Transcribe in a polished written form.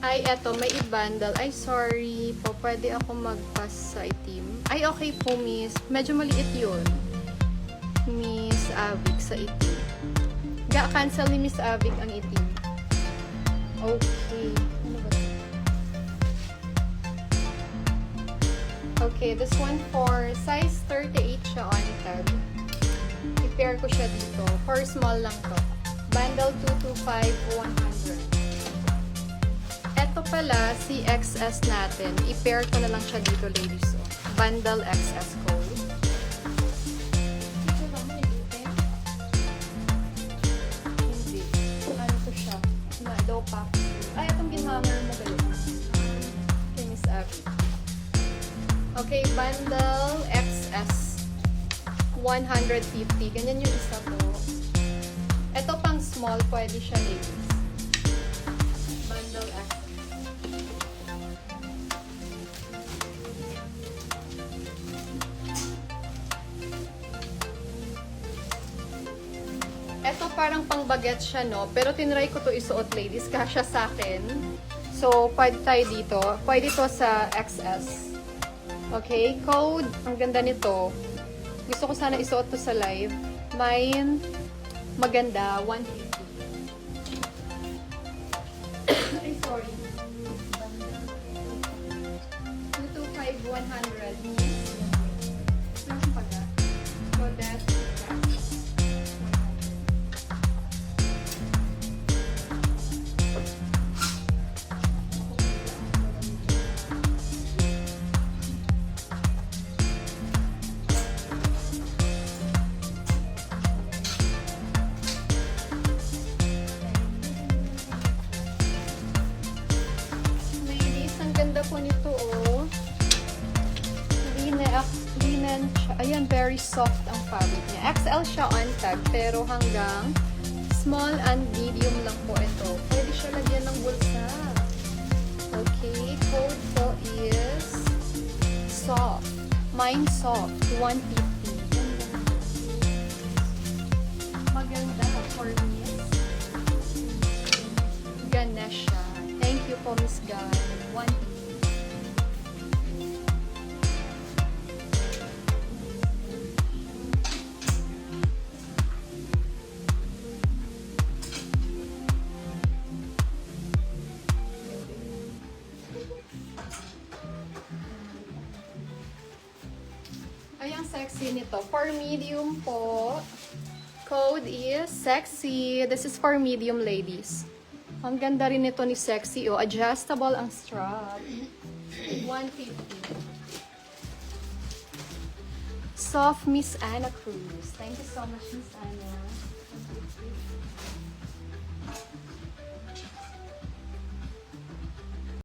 Ay, eto, may i-bundle. Ay, sorry po. Pwede ako mag-pass sa itim. Ay, okay po, miss. Medyo maliit yun. Miss Avic sa itim. Cancel ni Miss Avic ang itim. Okay. Ano ba ito? Okay, this one for size 38 siya on tag. I-pair ko siya dito. For small lang to. Bundle 225, 100. Ito pala, si XS natin. I-pair ko na lang siya dito, ladies. Oh. Bundle XS code. Hindi. Ano to siya? Low pack. Ay, itong ginhanger mo ba yun? Okay, Miss Abby. Okay, bundle XS. 150. Ganyan yung isa po. Ito pang small, pwede siya, ladies. Bundle XS. Ito parang pang baget siya, no? Pero tinry ko to isuot, ladies. Kasya sa akin. So, pwede tayo dito. Pwede to sa XS. Okay? Code. Ang ganda nito. Gusto ko sana isuot to sa live. Mine, maganda. 150. Ay, sorry. 225, 100. Saan pala? So, that's po nito, oh. Linen siya. Ayan, very soft ang fabric niya. XL siya on tag, pero hanggang small and medium lang po ito. Pwede siya lagyan ng bulsa. Okay, code po is soft. Mine soft, 150. Maganda for Miss Ganesha. Thank you po, Miss Gan. 150. Ay, ang sexy nito. For medium po, code is sexy. This is for medium, ladies. Ang ganda rin nito ni sexy. Oh, adjustable ang strap. 150. Soft Miss Anna Cruz. Thank you so much, Miss Anna.